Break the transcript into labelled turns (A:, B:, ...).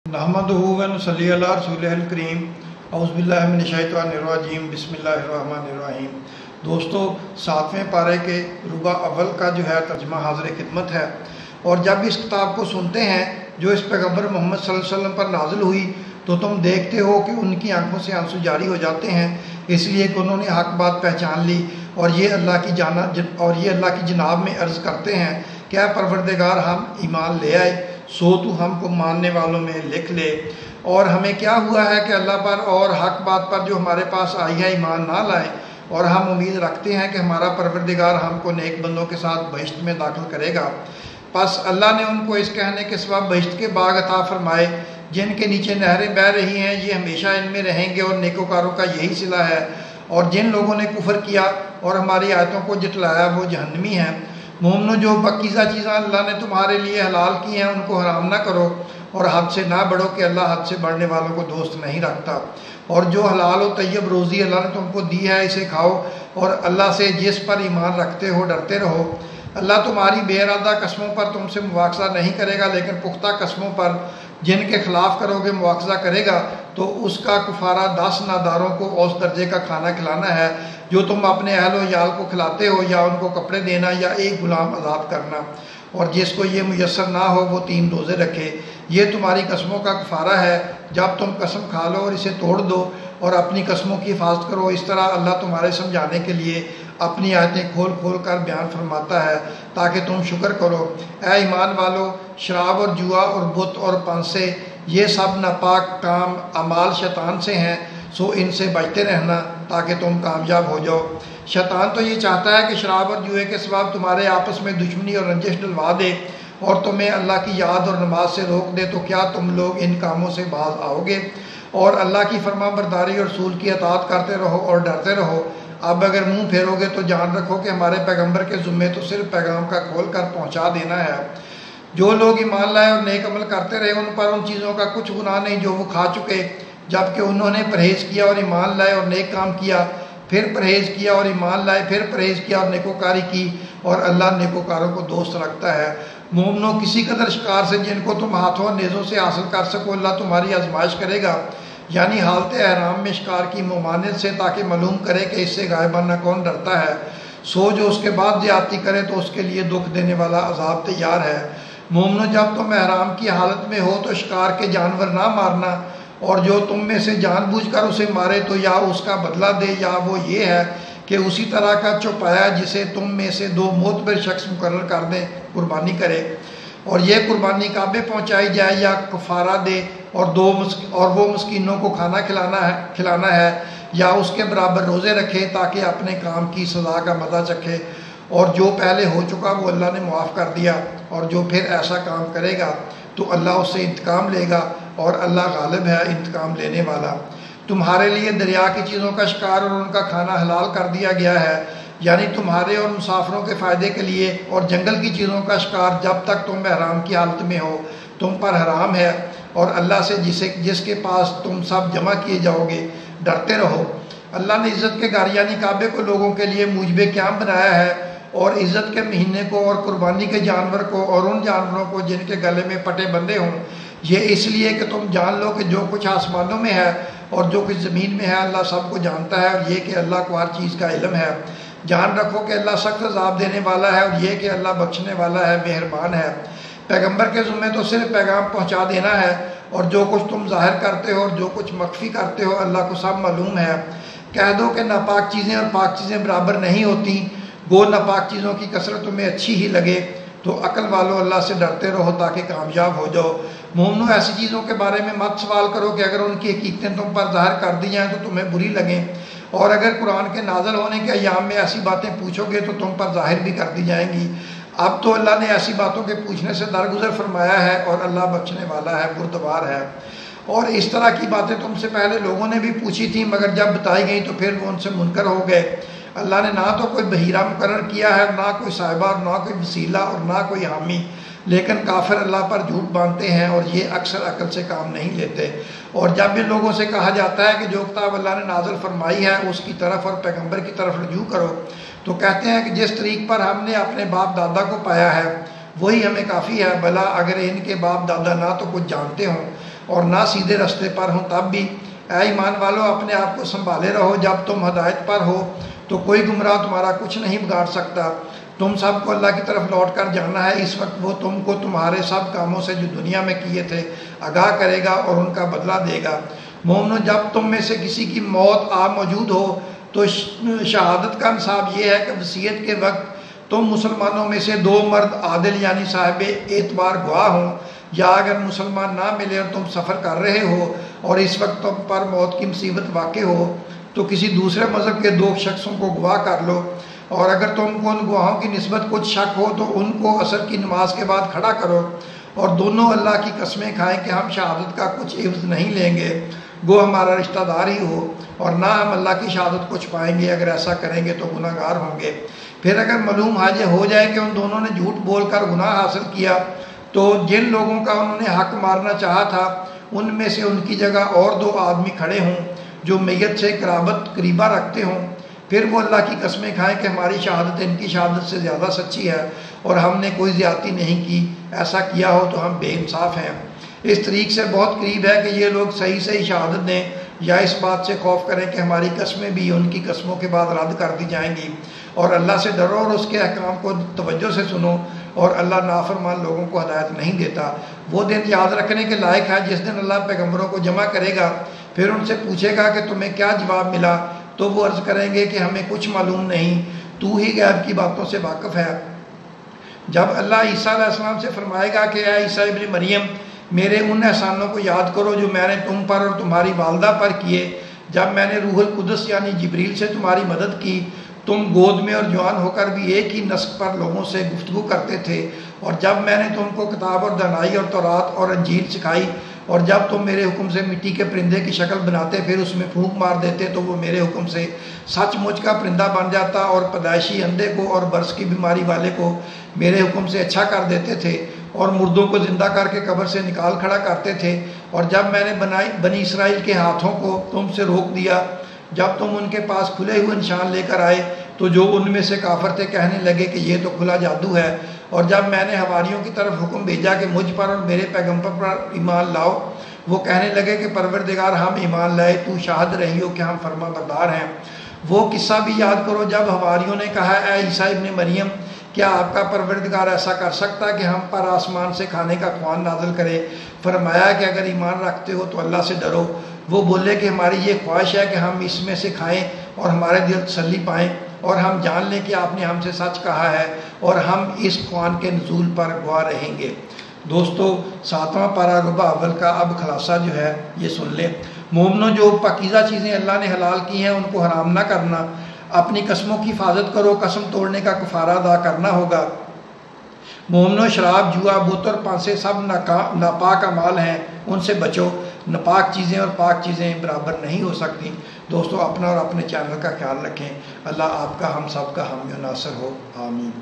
A: नहमदुहु व नसल्ली अला रसूलिहिल करीम औज़ु बिल्लाहि मिनश शैतानिर रजीम बिस्मिल्लाहिर रहमानिर रहीम। दोस्तों, 7वें पारे के रुबा अव्वल का जो है तर्जुमा हाज़िर खिदमत है। और जब इस किताब को सुनते हैं जो इस पैगम्बर मोहम्मद सल्लल्लाहु अलैहि वसल्लम पर नाजिल हुई तो तुम देखते हो कि उनकी आंखों से आंसू जारी हो जाते हैं, इसलिए कि उन्होंने हक बात पहचान ली और ये अल्लाह की जनाब में अर्ज़ करते हैं, क्या परवरदिगार हम ईमान ले आए सो तू हमको मानने वालों में लिख ले। और हमें क्या हुआ है कि अल्लाह पर और हक बात पर जो हमारे पास आई है ईमान ना लाएं, और हम उम्मीद रखते हैं कि हमारा परवरदिगार हमको नेक बंदों के साथ बहिश्त में दाखिल करेगा। बस अल्लाह ने उनको इस कहने के सबब बहिश्त के बाग अता फरमाए जिनके नीचे नहरें बह रही हैं, ये हमेशा इनमें रहेंगे और नेकोकारों का यही सिला है। और जिन लोगों ने कुफर किया और हमारी आयतों को जटलाया वो जहन्नमी हैं। मोमनो, जो पकीज़ा चीज़ें अल्लाह ने तुम्हारे लिए हलाल की हैं उनको हराम ना करो और हद से ना बढ़ो कि अल्लाह हद से बढ़ने वालों को दोस्त नहीं रखता। और जो हलाल और तैयब रोज़ी अल्लाह ने तुमको दी है इसे खाओ और अल्लाह से जिस पर ईमान रखते हो डरते रहो। अल्लाह तुम्हारी बेइरादा कस्मों पर तुमसे मुआवजा नहीं करेगा, लेकिन पुख्ता कस्मों पर जिनके खिलाफ करोगे मुआवजा करेगा। तो उसका कुफारा 10 नादारों को औस दर्जे का खाना खिलाना है जो तुम अपने अहल व याल को खिलाते हो, या उनको कपड़े देना या एक गुलाम आज़ाद करना। और जिसको ये मुयस्सर ना हो वो 3 रोज़े रखे। ये तुम्हारी कसमों का कफारा है जब तुम कसम खा लो और इसे तोड़ दो और अपनी कसमों की हिफाजत करो। इस तरह अल्लाह तुम्हारे समझाने के लिए अपनी आयतें खोल खोल कर बयान फरमाता है ताकि तुम शुक्र करो। ऐ ईमान वालो, शराब और जुआ और बुत और पांसे ये सब नापाक काम अमाल शैतान से हैं, सो इनसे बचते रहना ताकि तुम कामयाब हो जाओ। शैतान तो ये चाहता है कि शराब और जुए के सबब तुम्हारे आपस में दुश्मनी और रंजिश डलवा दे और तुम्हें अल्लाह की याद और नमाज से रोक दे। तो क्या तुम लोग इन कामों से बाज आओगे? और अल्लाह की फरमाबरदारी और रसूल की अताअत करते रहो और डरते रहो। अब अगर मुंह फेरोगे तो जान रखो कि हमारे पैगंबर के ज़ुम्मे तो सिर्फ पैगाम का खोल कर पहुँचा देना है। जो लोग ईमान लाए और नेक अमल करते रहे उन पर उन चीज़ों का कुछ गुनाह नहीं जो वो खा चुके, जबकि उन्होंने परहेज़ किया और ईमान लाए और नेक काम किया, फिर परहेज़ किया और ईमान लाए, फिर परहेज़ किया और नेकोकारी की, और अल्लाह नेकोकारों को दोस्त रखता है। मोमनो, किसी कदर शिकार से जिनको तुम हाथों और नेज़ों से हासिल कर सको अल्लाह तुम्हारी आजमाइश करेगा, यानी हालत एहराम में शिकार की मुमानियत से, ताकि मालूम करे कि इससे गायबाना कौन डरता है। सो जो उसके बाद ज्यादती करे तो उसके लिए दुख देने वाला अजाब तैयार है। मोमनो, जब तुम एहराम की हालत में हो तो शिकार के जानवर ना मारना, और जो तुम में से जानबूझकर उसे मारे तो या उसका बदला दे या वो ये है कि उसी तरह का चौपाया जिसे तुम में से 2 मोतबर शख्स मुकर्रर कर दें कुर्बानी करे, और ये कुर्बानी काबे पहुँचाई जाए या कफारा दे, और वो मस्कीनों को खाना खिलाना है या उसके बराबर रोज़े रखे ताकि अपने काम की सज़ा का मज़ा चखे। और जो पहले हो चुका वो अल्लाह ने मुआफ़ कर दिया, और जो फिर ऐसा काम करेगा तो अल्लाह उससे इंतकाम लेगा, और अल्लाह गालिब है इंतकाम लेने वाला। तुम्हारे लिए दरिया की चीज़ों का शिकार और उनका खाना हलाल कर दिया गया है, यानी तुम्हारे और मुसाफिरों के फ़ायदे के लिए। और जंगल की चीज़ों का शिकार जब तक तुम एहराम की हालत में हो तुम पर हराम है, और अल्लाह से जिसके पास तुम सब जमा किए जाओगे डरते रहो। अल्लाह ने इज़्ज़त के घर यानी काबे को लोगों के लिए मुजब क़याम बनाया है, और इज़्ज़त के महीने को और कुर्बानी के जानवर को और उन जानवरों को जिनके गले में पटे बंधे हों, ये इसलिए कि तुम जान लो कि जो कुछ आसमानों में है और जो कुछ ज़मीन में है अल्लाह सब को जानता है, और ये कि अल्लाह को हर चीज़ का इल्म है। जान रखो कि अल्लाह सख्त अज़ाब देने वाला है, और ये कि अल्लाह बख्शने वाला है, मेहरबान है। पैगंबर के ज़ुम्मे तो सिर्फ पैगाम पहुँचा देना है, और जो कुछ तुम ज़ाहिर करते हो और जो कुछ मख्फी करते हो अल्लाह को सब मालूम है। कह दो कि नापाक चीज़ें और पाक चीज़ें बराबर नहीं होती, गो नापाक चीज़ों की कसरत तुम्हें अच्छी ही लगे। तो अक्ल वालों अल्लाह से डरते रहो ताकि कामयाब हो जाओ। मोमनो, ऐसी चीज़ों के बारे में मत सवाल करो कि अगर उनकी हकीकतें तुम पर ज़ाहिर कर दी जाएँ तो तुम्हें बुरी लगें, और अगर कुरान के नाज़िल होने के अय्याम में ऐसी बातें पूछोगे तो तुम पर ज़ाहिर भी कर दी जाएंगी। अब तो अल्लाह ने ऐसी बातों के पूछने से दरगुजर फरमाया है, और अल्लाह बख्शने वाला है, बुरदबार है। और इस तरह की बातें तुमसे पहले लोगों ने भी पूछी थी, मगर जब बताई गई तो फिर वो उनसे मुनकर हो गए। अल्लाह ने ना तो कोई बहीरा मुकर्रर किया है, ना कोई साहिबा, और ना कोई वसीला, और ना कोई हामी, लेकिन काफिर अल्लाह पर झूठ बांधते हैं और ये अक्सर अकल से काम नहीं लेते। और जब इन लोगों से कहा जाता है कि जो किताब अल्लाह ने नाज़िल फरमाई है उसकी तरफ और पैगंबर की तरफ रजू करो, तो कहते हैं कि जिस तरीक़ पर हमने अपने बाप दादा को पाया है वही हमें काफ़ी है, भला अगर इनके बाप दादा ना तो कुछ जानते हों। اور نہ سیدھے رستے پر ہوں تب بھی اے ایمان والو اپنے آپ کو سنبھالے رہو، جب تم ہدایت پر ہو تو کوئی گمراہ تمہارا کچھ نہیں بگاڑ سکتا۔ تم سب کو اللہ کی طرف لوٹ کر جانا ہے، اس وقت وہ تم کو تمہارے سب کاموں سے جو دنیا میں کیے تھے آگاہ کرے گا اور ان کا بدلہ دے گا۔ مومنو، جب تم میں سے کسی کی موت آ موجود ہو تو شہادت کا نصاب یہ ہے کہ وصیت کے وقت تم مسلمانوں میں سے 2 مرد عادل یعنی صاحب اعتبار گواہ ہوں، یا اگر مسلمان نہ ملے اور تم سفر کر رہے ہو اور اس وقت تم پر موت کی مصیبت واقع ہو تو کسی دوسرے مذہب کے 2 شخصوں کو گواہ کر لو، اور اگر تم کو ان گواہوں کی نسبت کچھ شک ہو تو ان کو عصر کی نماز کے بعد کھڑا کرو، اور دونوں اللہ کی قسمیں کھائیں کہ ہم شہادت کا کچھ عوض نہیں لیں گے، گو ہمارا رشتہ دار ہی ہو، اور نہ ہم اللہ کی شہادت کچھ پائیں گے، اگر ایسا کریں گے تو گناہ گار ہوں گے۔ پھر اگر معلوم حاجہ ہو جائے کہ ان دونوں نے جھوٹ بول کر گناہ حاصل کیا تو جن لوگوں کا انہوں نے حق مارنا چاہا تھا ان میں سے ان کی جگہ اور 2 آدمی کھڑے ہوں جو میت سے قریبہ رکھتے ہوں، پھر وہ اللہ کی قسمیں کھائیں کہ ہماری شہادت ان کی شہادت سے زیادہ سچی ہے اور ہم نے کوئی زیادتی نہیں کی، ایسا کیا ہو تو ہم بے انصاف ہیں۔ اس طریق سے بہت قریب ہے کہ یہ لوگ صحیح شہادت دیں یا اس بات سے خوف کریں کہ ہماری قسمیں بھی ان کی قسموں کے بعد رد کر دی جائیں گی، اور اللہ سے ڈرو اور اس کے احکام کو توجہ سے سنو، اور اللہ نافرمان لوگوں کو ہدایت نہیں دیتا۔ وہ دن یاد رکھنے کے لائق ہے جس دن اللہ پیغمبروں کو جمع کرے گا، پھر ان سے پوچھے گا کہ تمہیں کیا جواب ملا، تو وہ عرض کریں گے کہ ہمیں کچھ معلوم نہیں، تو ہی غیب کی باتوں سے واقف ہے۔ جب اللہ عیسیٰ علیہ السلام سے فرمائے گا کہ اے عیسیٰ ابن مریم میرے ان احسانوں کو یاد کرو جو میں نے تم پر اور تمہاری والدہ پر کیے، جب میں نے روح القدس یعنی جبریل سے تمہاری مدد کی، تم گود میں اور جوان ہو کر بھی ایک ہی نسق پر لوگوں سے گفتگو کرتے تھے، اور جب میں نے تم کو کتاب اور دانائی اور تورات اور انجیل سکھائی، اور جب تم میرے حکم سے مٹی کے پرندے کی شکل بناتے پھر اس میں پھونک مار دیتے تو وہ میرے حکم سے سچ مچ کا پرندہ بن جاتا، اور پیدائشی اندھے کو اور برس کی بیماری والے کو میرے حکم سے اچھا کر دیتے تھے، اور مردوں کو زندہ کر کے قبر سے نکال کھڑا کرتے تھے، اور جب میں نے بنی اسرائیل کے ہاتھوں کو تم سے روک دیا جب تم ان کے پاس کھلے ہوئے نشان لے کر آئے تو جو ان میں سے کافر تھے کہنے لگے کہ یہ تو کھلا جادو ہے، اور جب میں نے حواریوں کی طرف حکم بھیجا کہ مجھ پر اور میرے پیغمبر پر ایمان لاؤ، وہ کہنے لگے کہ پروردگار ہم ایمان لائے، تو شاہد رہی ہو کہ ہم فرما بردار ہیں۔ وہ قصہ بھی یاد کرو جب حواریوں نے کہا اے عیسیٰ ابن مریم کیا آپ کا پروردگار ایسا کر سکتا کہ ہم پر آسمان سے کھانے کا خوان نازل کرے؟ فرمایا کہ اگر ایمان رکھتے ہو تو اللہ سے ڈرو۔ وہ بولے کہ ہماری یہ خواہش ہے کہ ہم اس میں سے کھائیں اور ہمارے دل تسلی پائیں، اور ہم جان لیں کہ آپ نے ہم سے سچ کہا ہے، اور ہم اس خوان کے نزول پر گواہ رہیں گے۔ دوستو 7واں پارہ ربع اول کا اب خلاصہ جو ہے یہ سن لیں۔ مومنوں، جو پاکیزہ چیزیں اللہ نے حلال کی ہیں ان کو حرام نہ کرنا، اپنی قسموں کی حفاظت کرو، قسم توڑنے کا کفارہ ادا کرنا ہوگا۔ مومنوں، شراب، جوا، بت اور پانسے سب ناپاک اعمال ہیں، ان سے بچو۔ ناپاک چیزیں اور پاک چیزیں برابر نہیں ہو سکتی۔ دوستو اپنا اور اپنے چینل کا خیال رکھیں۔ اللہ آپ کا ہم سب کا حامی و ناصر ہو، آمین۔